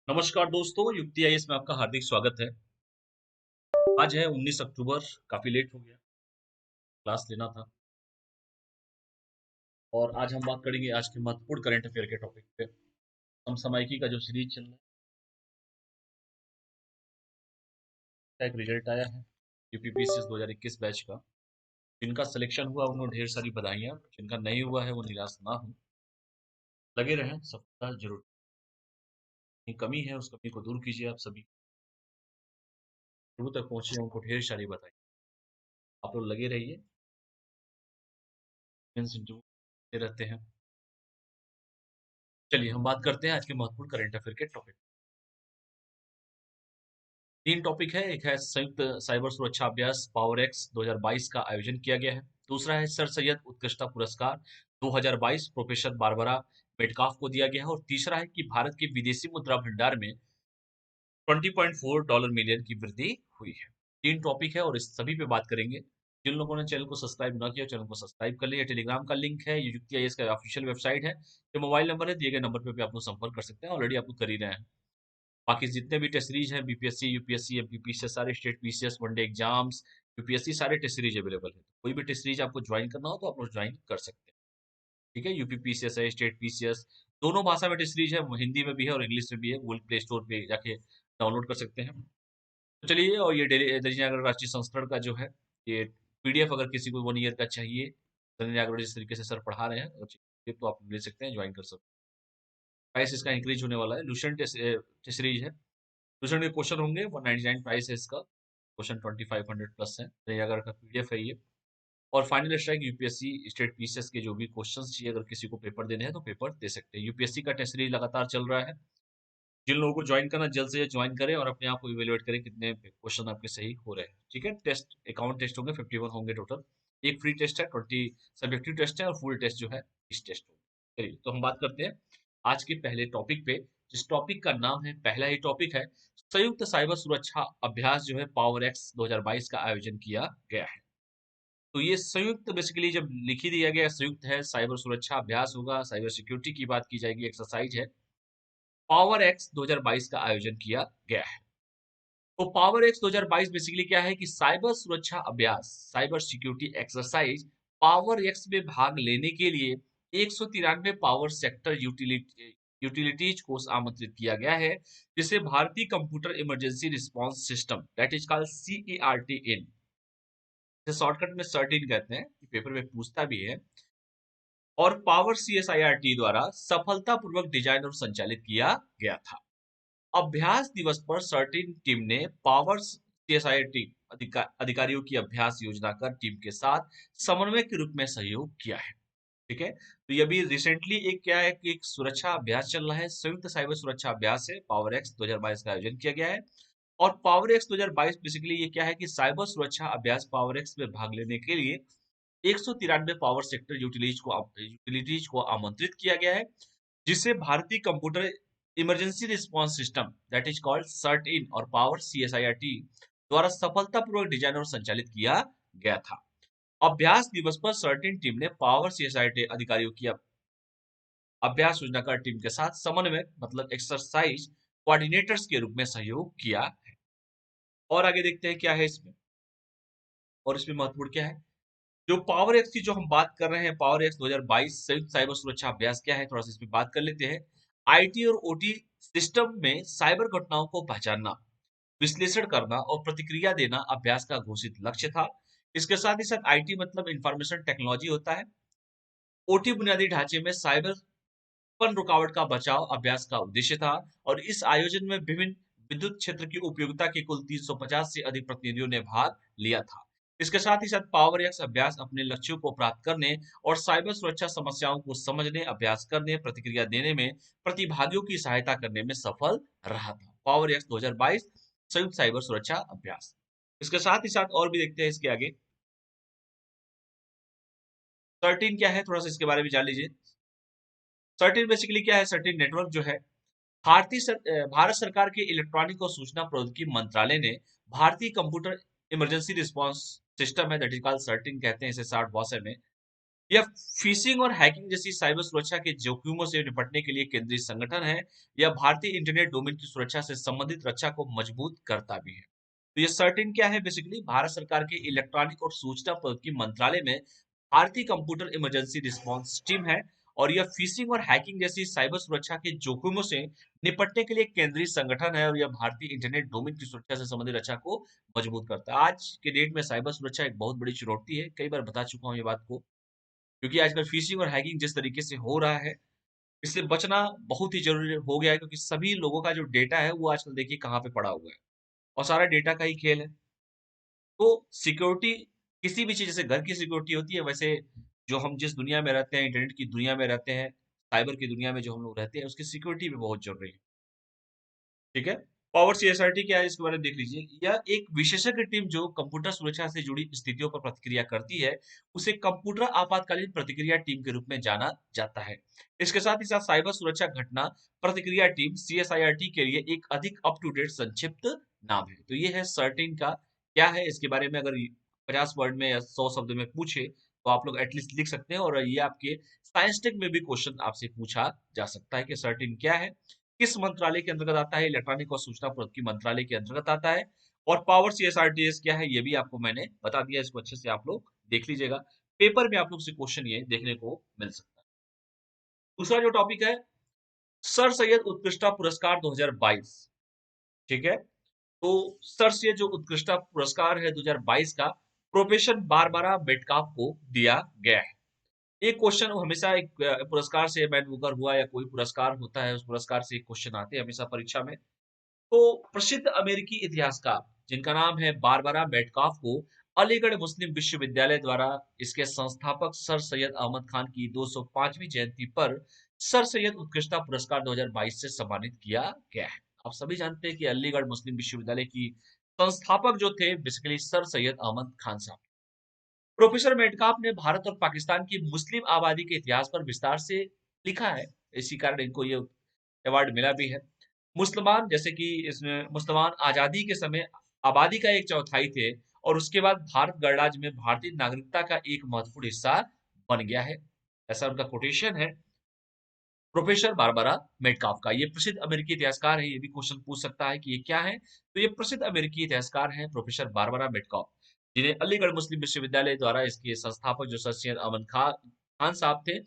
नमस्कार दोस्तों, युक्ति आईएएस में आपका हार्दिक स्वागत है। आज है 19 अक्टूबर, काफ़ी लेट हो गया, क्लास लेना था और आज हम बात करेंगे आज के महत्वपूर्ण करंट अफेयर के टॉपिक पे। समसामयिकी का जो सीरीज चल रहा है, का एक रिजल्ट आया है यूपीपीसीएस 2021 बैच का। जिनका सिलेक्शन हुआ उन्हें ढेर सारी बधाइयाँ, जिनका नहीं हुआ है वो निराश ना हो, लगे रहें, सफलता जरूर। कहीं कमी है उस कमी को दूर कीजिए। आप सभी शुरू तक पहुंचे, उनको ढेर सारी बधाई। आप लोग लगे रहिए, इंटरव्यू रहते हैं। चलिए हम बात करते हैं आज के महत्वपूर्ण करंट अफेयर के टॉपिक। तीन टॉपिक है। एक है संयुक्त साइबर सुरक्षा अभ्यास पावर एक्स 2022 का आयोजन किया गया है। दूसरा है सर सैयद उत्कृष्टता पुरस्कार 2022 प्रोफेसर बारबरा मेटकाफ को दिया गया है। और तीसरा है कि भारत के विदेशी मुद्रा भंडार में 20.4 डॉलर मिलियन की वृद्धि हुई है। तीन टॉपिक है और इस सभी पे बात करेंगे। जिन लोगों ने चैनल को सब्सक्राइब ना किया, चैनल को सब्सक्राइब कर लिया। टेलीग्राम का लिंक है, युक्ति आईएएस का ऑफिशियल वेबसाइट है, जो मोबाइल नंबर है दिए गए नंबर पे भी आप लोग संपर्क कर सकते हैं। ऑलरेडी आप लोग कर ही रहे हैं। बाकी जितने भी टेस्ट सीरीज हैं, बीपीएससी यूपीएससी एमपीपीसी सारे state PCS one day exams UPSC सारे टेस्ट सीरीज अवेलेबल है। कोई भी टेस्ट सीरीज आपको ज्वाइन करना हो तो आप लोग ज्वाइन कर सकते हैं। ठीक है, यूपीपीसीएस है, स्टेट पीसीएस, दोनों भाषा में टेस्ट सीरीज है, हिंदी में भी है और इंग्लिश में भी है। गूगल प्ले स्टोर पे जाके डाउनलोड कर सकते हैं। तो चलिए, और ये डेली दैनिक जागरण राष्ट्रीय संस्करण का जो है ये पीडीएफ अगर किसी को 1 ईयर का चाहिए, दैनिक जागरण जिस तरीके से सर पढ़ा रहे हैं और चाहिए, तो आप ले सकते हैं, ज्वाइन कर सकते हैं। प्राइस इसका इंक्रीज होने वाला है। लूसेंट टेस्ट सीरीज है। दूसरे के क्वेश्चन होंगे, 199 प्राइस है इसका। क्वेश्चन 2500 प्लस है। तो ये अगर का पीडीएफ है ये। और final strike UPSC state PCS के जो भी क्वेश्चंस चाहिए, अगर किसी को पेपर देने हैं तो पेपर दे सकते हैं। यूपीएससी का टेस्ट सीरीज लगातार चल रहा है। जिन लोगों को ज्वाइन करना जल्द से जल्द ज्वाइन करें और अपने आप को इवेलुएट करें कितने क्वेश्चन आपके सही हो रहे हैं। ठीक है, टेस्ट अकाउंट टेस्ट होंगे, 51 होंगे टोटल। एक फ्री टेस्ट है, 20 सब्जेक्टिव टेस्ट है और फुल टेस्ट जो है 20 टेस्ट होंगे। चलिए तो हम बात करते हैं आज के पहले टॉपिक पे, जिस टॉपिक का नाम है, पहला ही टॉपिक है, संयुक्त साइबर सुरक्षा अभ्यास जो है पावर एक्स 2022 का आयोजन किया गया है। तो ये संयुक्त बेसिकली जब लिख ही दिया गया संयुक्त है, साइबर सुरक्षा अभ्यास होगा, साइबर सिक्योरिटी की बात की जाएगी, एक्सरसाइज है। पावर एक्स 2022 का आयोजन किया गया है। तो पावर एक्स 2022 बेसिकली क्या है कि साइबर सुरक्षा अभ्यास, cyber security exercise power x में भाग लेने के लिए 193 पावर सेक्टर यूटिलिटीज को आमंत्रित किया गया है, जिसे भारतीय computer emergency response system that is called CERT In, shortcut में सर्टिन कहते हैं, पेपर में पूछता भी है, और पावर सीएसआईआरटी द्वारा सफलतापूर्वक डिजाइन और संचालित किया गया था। अभ्यास दिवस पर सर्टिन टीम ने पावर सीएसआईटी अधिकारियों की अभ्यास योजना कर टीम के साथ समन्वय के रूप में सहयोग किया है। ठीक है, तो ये भी रिसेंटली एक क्या है कि एक सुरक्षा अभ्यास चल रहा है, संयुक्त साइबर सुरक्षा अभ्यास है, पावर एक्स 2022 का आयोजन किया गया है। और पावर एक्स 2022 बेसिकली ये क्या है कि साइबर सुरक्षा अभ्यास पावर एक्स में भाग लेने के लिए 193 पावर सेक्टर यूटिलिटीज को आमंत्रित किया गया है, जिसे भारतीय computer emergency response system that is called CERT in और पावर सीएसआईआरटी द्वारा सफलतापूर्वक डिजाइन और संचालित किया गया था। अभ्यास दिवस पर सर्टिन टीम ने पावर सीएसआईआरटी अधिकारियों की अभ्यास योजनाकार टीम के साथ समन्वय मतलब एक्सरसाइज कोऑर्डिनेटर्स के रूप में सहयोग किया है। और आगे देखते हैं क्या है इसमें, और इसमें महत्वपूर्ण क्या है। जो पावर एक्स की जो हम बात कर रहे हैं, पावर एक्स 2022 संयुक्त साइबर सुरक्षा अभ्यास क्या है, थोड़ा सा इस पे बात कर लेते हैं। आईटी और ओटी सिस्टम में साइबर घटनाओं को पहचानना, विश्लेषण करना और प्रतिक्रिया देना अभ्यास का घोषित लक्ष्य था। इसके साथ ही साथ आईटी मतलब इंफॉर्मेशन टेक्नोलॉजी होता है। ओटी बुनियादी ढांचे में साइबर पर रुकावट का बचाव अभ्यास का उद्देश्य था। और इस आयोजन में विभिन्न विद्युत क्षेत्र की उपयोगिता के कुल 350 से अधिक प्रतिनिधियों ने भाग लिया था। इसके साथ ही साथ पावर एक्स अभ्यास अपने लक्ष्यों को प्राप्त करने और साइबर सुरक्षा समस्याओं को समझने, अभ्यास करने, प्रतिक्रिया देने में प्रतिभागियों की सहायता करने में सफल रहा था। पावर एक्स 2022 संयुक्त साइबर सुरक्षा अभ्यास। इसके साथ ही साथ और भी देखते हैं इसके आगे, 13 क्या है, थोड़ा सा इसके बारे में जान लीजिए। 13 बेसिकली क्या है, 13 नेटवर्क जो है, भारत सरकार के इलेक्ट्रॉनिक और सूचना प्रौद्योगिकी मंत्रालय ने भारतीय कंप्यूटर इमरजेंसी रिस्पांस सिस्टम है दैट इज कॉल्ड सर्टिन कहते हैं इसे शॉर्ट भाषा में, यह फिशिंग और हैकिंग जैसी साइबर सुरक्षा के जोखिमों से निपटने के लिए केंद्रीय संगठन है। यह भारतीय इंटरनेट डोमेन की सुरक्षा से संबंधित रक्षा को मजबूत करता भी है। तो ये सर्टिन क्या है? बेसिकली भारत सरकार के इलेक्ट्रॉनिक और सूचना प्रौद्योगिकी मंत्रालय में भारतीय कंप्यूटर इमरजेंसी रिस्पांस टीम है, और यह फिशिंग और हैकिंग जैसी साइबर सुरक्षा के जोखिमों से निपटने के लिए केंद्रीय संगठन है, और यह भारतीय इंटरनेट डोमेन की सुरक्षा से संबंधित रक्षा को मजबूत करता है। आज के डेट में साइबर सुरक्षा एक बहुत बड़ी चुनौती है, कई बार बता चुका हूँ ये बात को, क्योंकि आजकल फिशिंग और हैकिंग जिस तरीके से हो रहा है, इससे बचना बहुत ही ज़रूरी हो गया है, क्योंकि सभी लोगों का जो डेटा है, वो आजकल देखिए कहाँ पे पड़ा हुआ है, और सारा डेटा का ही खेल है। तो सिक्योरिटी किसी भी चीज़, जैसे घर की सिक्योरिटी होती है, वैसे जो हम जिस दुनिया में रहते हैं, इंटरनेट की दुनिया में रहते हैं, साइबर की दुनिया में जो हम लोग रहते हैं, उसकी सिक्योरिटी भी बहुत ज़रूरी है। ठीक है? पावर सीएसआरटी क्या है, इसके बारे में देख लीजिए। यह एक विशेषज्ञ टीम जो कंप्यूटर सुरक्षा से जुड़ी स्थितियों पर प्रतिक्रिया करती है, उसे कंप्यूटर आपातकालीन प्रतिक्रिया टीम के रूप में जाना जाता है। इसके साथ ही साथ साइबर सुरक्षा घटना प्रतिक्रिया टीम सीएसआईआरटी के लिए एक अधिक अप टू डेट संक्षिप्त नाम है। तो ये है सर्टेन का क्या है, इसके बारे में अगर 50 वर्ड में या 100 शब्द में पूछे, तो आप लोग एटलीस्ट लिख सकते हैं, और ये आपके साइंस टेक में भी क्वेश्चन आपसे पूछा जा सकता है कि सर्टेन क्या है, किस मंत्रालय के अंतर्गत आता है? इलेक्ट्रॉनिक और सूचना प्रौद्योगिकी मंत्रालय के अंतर्गत आता है। और पावर सीएसआरटीएस क्या है, ये भी आपको मैंने बता दिया, इसको अच्छे से आप लोग देख लीजिएगा। पेपर में आप लोग से क्वेश्चन ये देखने को मिल सकता है। दूसरा जो टॉपिक है, सर सैयद उत्कृष्टता पुरस्कार 2022। ठीक है? तो सर सैयद जो उत्कृष्टता पुरस्कार है 2022 का, प्रोफेसर बारबरा मेटकाफ को दिया गया है। एक क्वेश्चन हमेशा एक पुरस्कार से मैनूवर हुआ या कोई पुरस्कार होता है, उस पुरस्कार से एक क्वेश्चन आते हैं हमेशा परीक्षा में। तो प्रसिद्ध अमेरिकी इतिहासकार जिनका नाम है बारबरा मेटकाफ को अलीगढ़ मुस्लिम विश्वविद्यालय द्वारा इसके संस्थापक सर सैयद अहमद खान की 205वीं जयंती पर सर सैयद उत्कृष्टता पुरस्कार 2022 से सम्मानित किया गया है। आप सभी जानते हैं कि अलीगढ़ मुस्लिम विश्वविद्यालय की संस्थापक जो थे, बेसिकली सर सैयद अहमद खान साहब। प्रोफेसर मेटकाफ ने भारत और पाकिस्तान की मुस्लिम आबादी के इतिहास पर विस्तार से लिखा है, इसी कारण इनको ये अवार्ड मिला भी है। मुसलमान, जैसे कि इसमें मुसलमान आजादी के समय आबादी का एक चौथाई थे, और उसके बाद भारत गणराज्य में भारतीय नागरिकता का एक महत्वपूर्ण हिस्सा बन गया है, ऐसा उनका कोटेशन है प्रोफेसर बारबरा मेटकाफ का। ये प्रसिद्ध अमेरिकी इतिहासकार है, ये भी क्वेश्चन पूछ सकता है कि ये क्या है। तो ये प्रसिद्ध अमेरिकी इतिहासकार हैं प्रोफेसर बारबरा मेटकाफ, जिन्हें अलीगढ़ मुस्लिम विश्वविद्यालय द्वारा इसके संस्थापक जो सर सैयद अहमद खान साहब थे,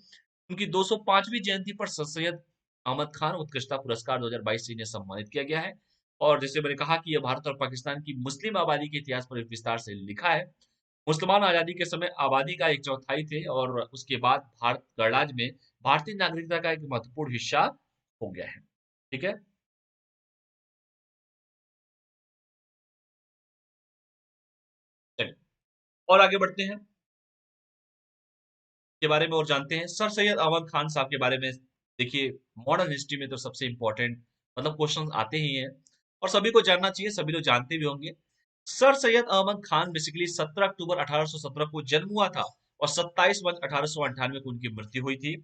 उनकी 205वीं जयंती पर सर सैयद अहमद खान उत्कृष्टता पुरस्कार 2022 से इन्हें सम्मानित किया गया है। और जैसे मैंने कहा कि यह भारत और पाकिस्तान की मुस्लिम आबादी के इतिहास पर विस्तार से लिखा है। मुसलमान आजादी के समय आबादी का एक चौथाई थे, और उसके बाद भारत गणराज्य में भारतीय नागरिकता का एक महत्वपूर्ण हिस्सा हो गया है। ठीक है? चलिए और आगे बढ़ते हैं, के बारे में और जानते हैं। सर सैयद अहमद खान साहब के बारे में देखिए, मॉडर्न हिस्ट्री में तो सबसे इंपॉर्टेंट मतलब क्वेश्चन आते ही हैं, और सभी को जानना चाहिए, सभी लोग जानते भी होंगे। सर सैयद अहमद खान बेसिकली 17 अक्टूबर 1817 को जन्म हुआ था, और 27 मार्च 1898 को उनकी मृत्यु हुई थी।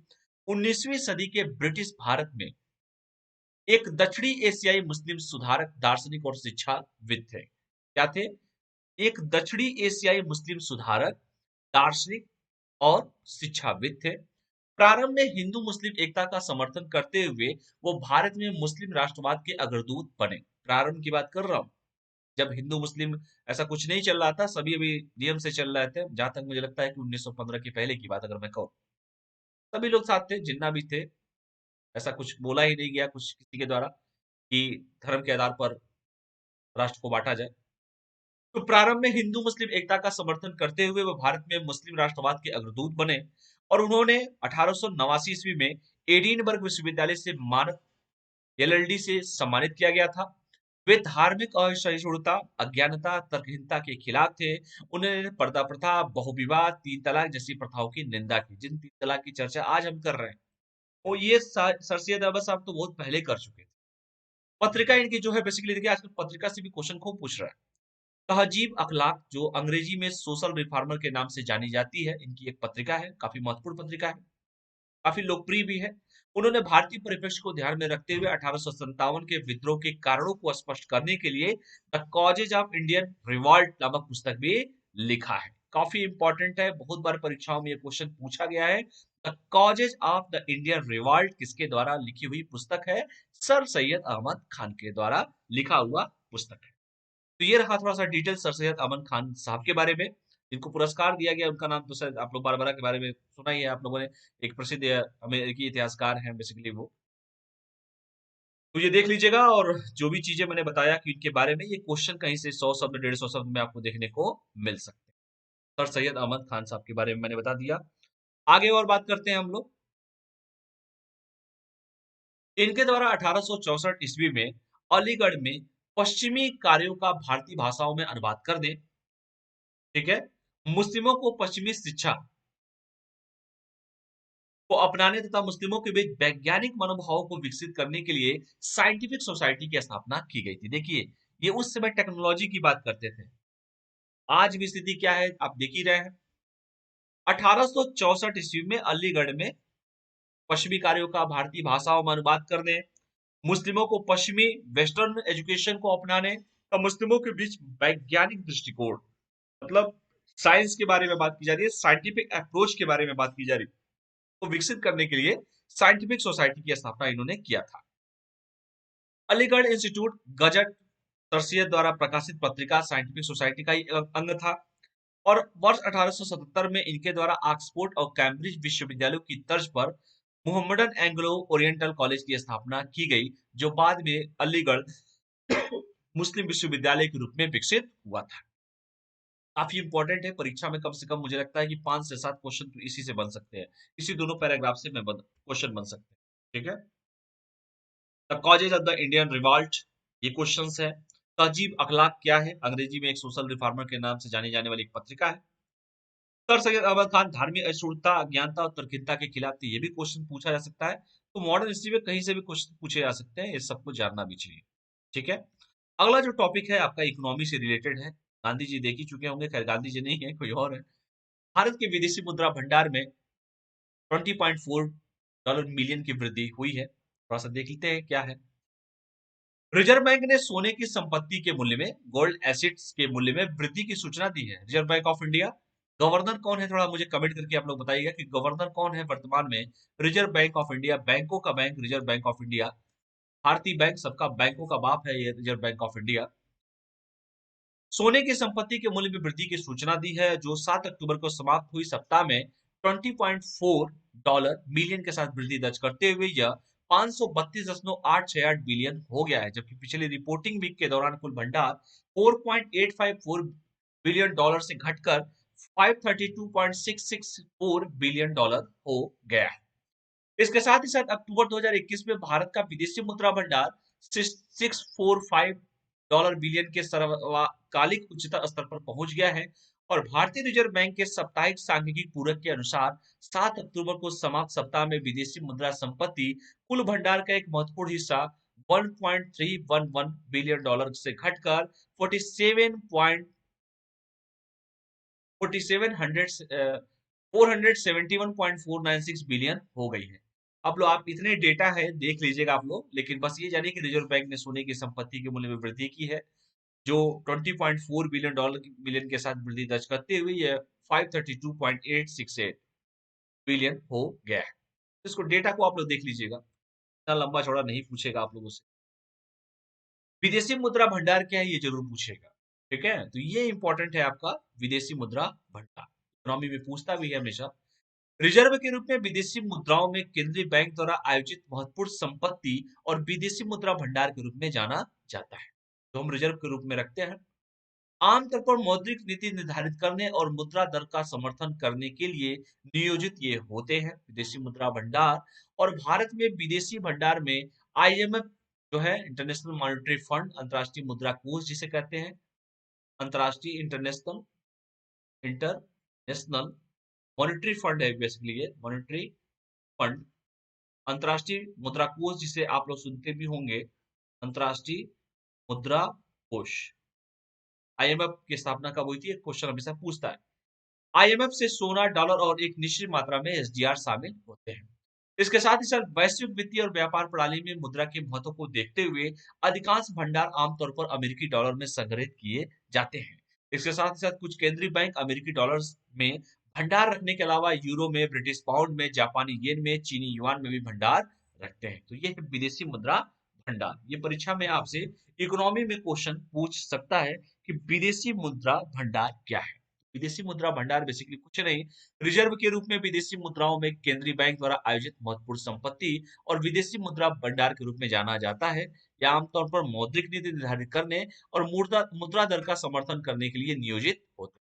19वीं सदी के ब्रिटिश भारत में एक दक्षिणी एशियाई मुस्लिम सुधारक, दार्शनिक और शिक्षाविद थे। क्या थे? एक दक्षिणी एशियाई मुस्लिम सुधारक, दार्शनिक और शिक्षाविद थे। प्रारंभ में हिंदू मुस्लिम एकता का समर्थन करते हुए वो भारत में मुस्लिम राष्ट्रवाद के अग्रदूत बने। प्रारंभ की बात कर रहा हूँ, जब हिंदू मुस्लिम ऐसा कुछ नहीं चल रहा था, सभी अभी नियम से चल रहे थे। जहां तक मुझे लगता है कि 1915 के पहले की बात अगर मैं कहूँ, सभी लोग साथ थे, जिन्ना भी थे, ऐसा कुछ बोला ही नहीं गया कुछ किसी के द्वारा कि धर्म के आधार पर राष्ट्र को बांटा जाए। तो प्रारंभ में हिंदू मुस्लिम एकता का समर्थन करते हुए वो भारत में मुस्लिम राष्ट्रवाद के अग्रदूत बने, और उन्होंने 1889 ईस्वी में एडिनबर्ग विश्वविद्यालय से मानद एलएलडी से सम्मानित किया गया था। वे धार्मिक असहिष्णुता, अज्ञानता, तर्कहीनता के खिलाफ थे। उन्होंने पर्दा प्रथा, बहुविवाह, तीन तलाक जैसी प्रथाओं की निंदा की, जिन तीन तलाक की चर्चा आज हम कर रहे हैं, वो ये सर सैयद अहमद साहब तो बहुत पहले कर चुके थे। पत्रिका इनकी जो है, बेसिकली देखिए आजकल पत्रिका से भी क्वेश्चन खूब पूछ रहा है। तहजीब अखलाक, जो अंग्रेजी में सोशल रिफॉर्मर के नाम से जानी जाती है, इनकी एक पत्रिका है, काफी महत्वपूर्ण पत्रिका है, काफी लोकप्रिय भी है। उन्होंने भारतीय परिप्रेक्ष्य को ध्यान में रखते हुए 1857 के विद्रोह के कारणों को स्पष्ट करने के लिए the causes of Indian revolt नामक पुस्तक भी लिखा है। काफी इंपॉर्टेंट है, बहुत बार परीक्षाओं में ये क्वेश्चन पूछा गया है। The causes of the Indian revolt किसके द्वारा लिखी हुई पुस्तक है? सर सैयद अहमद खान के द्वारा लिखा हुआ पुस्तक है। तो ये रहा थोड़ा सा डिटेल सर सैयद अमन खान साहब के बारे में, जिनको पुरस्कार दिया गया। उनका नाम तो शायद आप लोग बारबरा के बारे में सुना ही है आप लोगों ने। एक प्रसिद्ध अमेरिकी इतिहासकार हैं बेसिकली वो। तो ये देख लीजिएगा, और जो भी चीजें मैंने बताया कि इनके बारे में, ये क्वेश्चन कहीं से 100 शब्द 150 शब्द में आपको देखने को मिल सकते हैं। सर सैयद अहमद खान साहब के बारे में मैंने बता दिया। आगे और बात करते हैं हम लोग। इनके द्वारा 1864 ईस्वी में अलीगढ़ में पश्चिमी कार्यों का भारतीय भाषाओं में अनुवाद करने, ठीक है, मुस्लिमों को पश्चिमी शिक्षा को अपनाने तथा मुस्लिमों के बीच वैज्ञानिक मनोभाव को विकसित करने के लिए साइंटिफिक सोसाइटी की स्थापना की गई थी। देखिए, ये उस समय टेक्नोलॉजी की बात करते थे। आज भी स्थिति क्या है आप देख ही रहे हैं। 1864 ईस्वी में अलीगढ़ में पश्चिमी कार्यों का भारतीय भाषाओं में अनुवाद करने, मुस्लिमों को पश्चिमी वेस्टर्न एजुकेशन को अपनाने और मुस्लिमों के बीच वैज्ञानिक दृष्टिकोण, मतलब साइंस के बारे में बात की जा रही है, साइंटिफिक अप्रोच के बारे में बात की जा रही है, को विकसित करने के लिए साइंटिफिक सोसाइटी की स्थापना इन्होंने किया था। Aligarh institute gazette sir Syed द्वारा प्रकाशित पत्रिका साइंटिफिक सोसाइटी का ही अंग था। और वर्ष 1877 में इनके द्वारा ऑक्सफोर्ड और कैम्ब्रिज विश्वविद्यालयों की तर्ज पर मुहम्मदन एंग्लो ओरिएंटल कॉलेज की स्थापना की गई, जो बाद में अलीगढ़ मुस्लिम विश्वविद्यालय के रूप में विकसित हुआ था। काफी इंपॉर्टेंट है, परीक्षा में कम से कम मुझे लगता है कि 5 से 7 क्वेश्चन तो इसी से बन सकते हैं, इसी दोनों पैराग्राफ से मैं क्वेश्चन बन सकते हैं। ठीक है, the causes of the Indian revolt, ये क्वेश्चंस है। तहजीब अखलाक क्या है? अंग्रेजी में एक सोशल रिफॉर्मर के नाम से जानी जाने वाली एक पत्रिका है। सर सैयद अहमद खान धार्मिक अशुद्धता, अज्ञानता और तरकीता के खिलाफ थे, ये भी क्वेश्चन पूछा जा सकता है। तो मॉडर्न हिस्ट्री में कहीं से भी क्वेश्चन पूछे जा सकते हैं, ये सबको जानना भी चाहिए। ठीक है, अगला जो टॉपिक है आपका इकोनॉमी से रिलेटेड है। गांधी जी देख ही चुके होंगे, खैर गांधी जी नहीं है, कोई और है। भारत के विदेशी मुद्रा भंडार में 20.4 डॉलर मिलियन की वृद्धि हुई है। थोड़ा सा देख लेते हैं क्या है। रिजर्व बैंक ने सोने की संपत्ति के मूल्य में, गोल्ड एसेट्स के मूल्य में वृद्धि की सूचना दी है। Reserve bank of India, governor कौन है? थोड़ा मुझे कमेंट करके आप लोग बताइएगा कि गवर्नर कौन है वर्तमान में रिजर्व बैंक ऑफ इंडिया। बैंकों का bank reserve bank of India, भारतीय बैंक सबका बैंकों का बाप है ये रिजर्व बैंक ऑफ इंडिया। सोने की संपत्ति के मूल्य में वृद्धि की सूचना दी है, जो 7 अक्टूबर को समाप्त हुई सप्ताह में 20.4 डॉलर मिलियन के साथ वृद्धि दर्ज करते हुए यह 532.868 बिलियन हो गया है, जबकि पिछली रिपोर्टिंग वीक के दौरान कुल भंडार 4.854 बिलियन डॉलर से घटकर 532.664 बिलियन डॉलर हो गया है। इसके साथ ही साथ अक्टूबर 2021 में भारत का विदेशी मुद्रा भंडार 645 डॉलर बिलियन के सर्वकालिक उच्चतम स्तर पर पहुंच गया है। और भारतीय रिजर्व बैंक के साप्ताहिक सांख्यिकी पूरक के अनुसार 7 अक्टूबर को समाप्त सप्ताह में विदेशी मुद्रा संपत्ति कुल भंडार का एक महत्वपूर्ण हिस्सा 1.311 बिलियन डॉलर से घटकर 471.496 बिलियन हो गई है। अब लो आप इतने डेटा है देख लीजिएगा आप लोग, लेकिन बस ये जानिए कि रिजर्व बैंक ने सोने की संपत्ति के मूल्य में वृद्धि की है, जो 20.4 बिलियन डॉलर बिलियन के साथ वृद्धि दर्ज करते हुए यह 532.868 बिलियन हो गया है। इसको डेटा को आप लोग देख लीजिएगा, इतना लंबा चौड़ा नहीं पूछेगा आप लोगों से। विदेशी मुद्रा भंडार क्या है ये जरूर पूछेगा। ठीक है, तो ये इंपॉर्टेंट है आपका विदेशी मुद्रा भंडार, इकोनॉमी में पूछता भी है हमेशा। रिजर्व के रूप में विदेशी मुद्राओं में केंद्रीय बैंक द्वारा आयोजित महत्वपूर्ण संपत्ति और विदेशी मुद्रा भंडार के रूप में जाना जाता है, जो हम रिजर्व के रूप में रखते हैं। आमतौर पर मौद्रिक नीति निर्धारित करने और मुद्रा दर का समर्थन करने के लिए नियोजित ये होते हैं विदेशी मुद्रा भंडार। और भारत में विदेशी भंडार में आईएमएफ जो है, इंटरनेशनल मॉनेटरी फंड, अंतर्राष्ट्रीय मुद्रा कोष जिसे कहते हैं, अंतर्राष्ट्रीय इंटरनेशनल मॉनेटरी फंड है बेसिकली, ये मॉनेटरी फंड, अंतर्राष्ट्रीय मुद्रा कोष जिसे आप लोग सुनते भी होंगे, अंतर्राष्ट्रीय मुद्रा कोष। आईएमएफ की स्थापना कब हुई थी, एक क्वेश्चन हमेशा पूछता है। आईएमएफ से सोना, डॉलर और एक निश्चित मात्रा में एसडीआर शामिल होते हैं। इसके साथ ही साथ वैश्विक वित्तीय और व्यापार प्रणाली में मुद्रा के महत्व को देखते हुए अधिकांश भंडार आमतौर पर अमेरिकी डॉलर में संग्रहित किए जाते हैं। इसके साथ ही साथ कुछ केंद्रीय बैंक अमेरिकी डॉलर्स में भंडार रखने के अलावा यूरो में, ब्रिटिश पाउंड में, जापानी येन में, चीनी युआन में भी भंडार रखते हैं। तो ये है विदेशी मुद्रा भंडार। ये परीक्षा में आपसे इकोनॉमी में क्वेश्चन पूछ सकता है कि विदेशी मुद्रा भंडार क्या है। विदेशी मुद्रा भंडार बेसिकली कुछ नहीं, रिजर्व के रूप में विदेशी मुद्राओं में केंद्रीय बैंक द्वारा आयोजित महत्वपूर्ण संपत्ति और विदेशी मुद्रा भंडार के रूप में जाना जाता है। यह आमतौर पर मौद्रिक नीति निर्धारित करने और मुद्रा मुद्रा दर का समर्थन करने के लिए नियोजित होते हैं।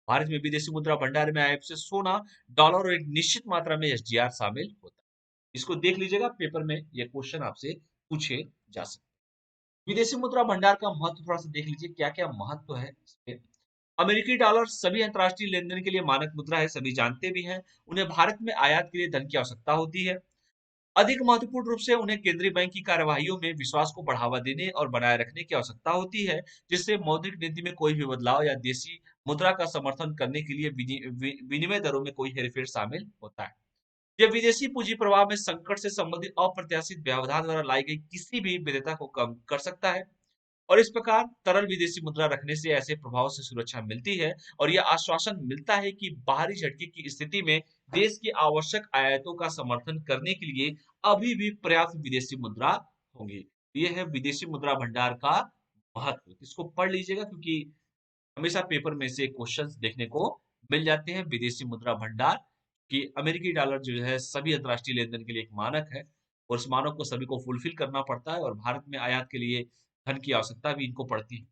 भारत में विदेशी मुद्रा भंडार में आईएफएससी सोना, डॉलर और एक निश्चित मात्रा में एसडीआर शामिल होता है। इसको देख लीजिएगा, पेपर में ये क्वेश्चन आपसे पूछे जा सकते हैं। विदेशी मुद्रा भंडार का महत्व थोड़ा सा देख लीजिए, क्या क्या महत्व है इसमें। अमेरिकी डॉलर सभी अंतरराष्ट्रीय लेनदेन के लिए मानक मुद्रा है, सभी जानते भी हैं। उन्हें भारत में आयात के लिए धन की आवश्यकता होती है। अधिक महत्वपूर्ण रूप से उन्हें केंद्रीय बैंक की कार्यवाहियों में विश्वास को बढ़ावा देने और बनाए रखने की आवश्यकता होती है, जिससे मौद्रिक नीति में कोई भी बदलाव या देशी मुद्रा का समर्थन करने के लिए विनिमय दरों में कोई हेरफेर शामिल होता है। यह विदेशी पूंजी प्रवाह में संकट से संबंधित अप्रत्याशित व्यवधान द्वारा लाई गई किसी भी विविधता को कम कर सकता है। और इस प्रकार तरल विदेशी मुद्रा रखने से ऐसे प्रभाव से सुरक्षा मिलती है और यह आश्वासन मिलता है कि बाहरी झटके की स्थिति में देश की आवश्यक आयातों का समर्थन करने के लिए अभी भी पर्याप्त विदेशी मुद्रा होंगी। ये है विदेशी मुद्रा भंडार का महत्व। इसको पढ़ लीजिएगा, क्योंकि हमेशा पेपर में से क्वेश्चंस देखने को मिल जाते हैं। विदेशी मुद्रा भंडार कि अमेरिकी डॉलर जो है सभी अंतरराष्ट्रीय लेनदेन के लिए एक मानक है और उस मानक को सभी को फुलफिल करना पड़ता है और भारत में आयात के लिए धन की आवश्यकता भी इनको पड़ती है।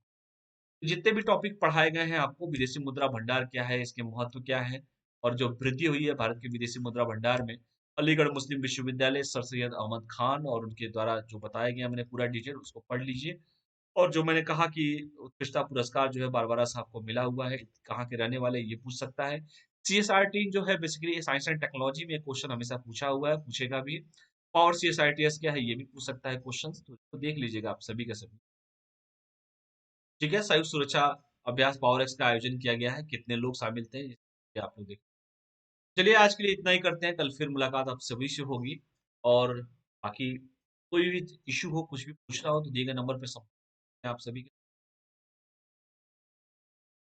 जितने भी टॉपिक पढ़ाए गए हैं आपको, विदेशी मुद्रा भंडार क्या है, इसके महत्व क्या है और जो वृद्धि हुई है भारत के विदेशी मुद्रा भंडार में, अलीगढ़ मुस्लिम विश्वविद्यालय, सर सैयद अहमद खान और उनके द्वारा जो बताया गया, मैंने पूरा डिटेल उसको पढ़ लीजिए। और जो मैंने कहा कि उत्कृष्टता पुरस्कार जो है बारबारा साहब को मिला हुआ है, कहाँ के रहने वाले, ये पूछ सकता है। सीएसआरटी जो है बेसिकली साइंस एंड टेक्नोलॉजी में क्वेश्चन हमेशा पूछा हुआ है, पूछेगा भी। और सीएसआरटीएस क्या है ये भी पूछ सकता है क्वेश्चन, तो इसको देख लीजिएगा आप सभी के सभी। ठीक है, संयुक्त सुरक्षा अभ्यास पावर एक्स का आयोजन किया गया है, कितने लोग शामिल थे ये आप लोग देख। चलिए आज के लिए इतना ही करते हैं, कल फिर मुलाकात आप सभी से होगी। और बाकी कोई भी इशू हो, कुछ भी पूछना हो तो दिए गए नंबर पे संपर्क आप सभी के।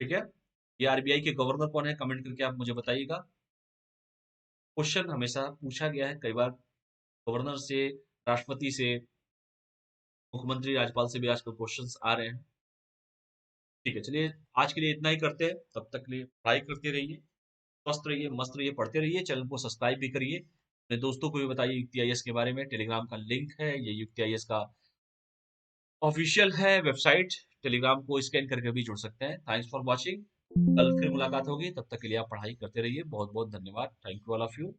ठीक है, ये आरबीआई के गवर्नर कौन है, कमेंट करके आप मुझे बताइएगा। क्वेश्चन हमेशा पूछा गया है, कई बार गवर्नर से, राष्ट्रपति से, मुख्यमंत्री, राज्यपाल से भी आजकल क्वेश्चंस आ रहे हैं। ठीक है, चलिए आज के लिए इतना ही करते हैं, तब तक के लिए पढ़ाई करते रहिए, स्वस्थ रहिए, मस्त रहिए, पढ़ते रहिए। चैनल को सब्सक्राइब भी करिए, अपने दोस्तों को भी बताइए युक्ति आईएएस के बारे में। टेलीग्राम का लिंक है, ये युक्ति आईएएस का ऑफिशियल है वेबसाइट, टेलीग्राम को स्कैन करके भी जुड़ सकते हैं। थैंक्स फॉर वॉचिंग, कल फिर मुलाकात होगी, तब तक के लिए आप पढ़ाई करते रहिए। बहुत बहुत धन्यवाद, thank you all of you.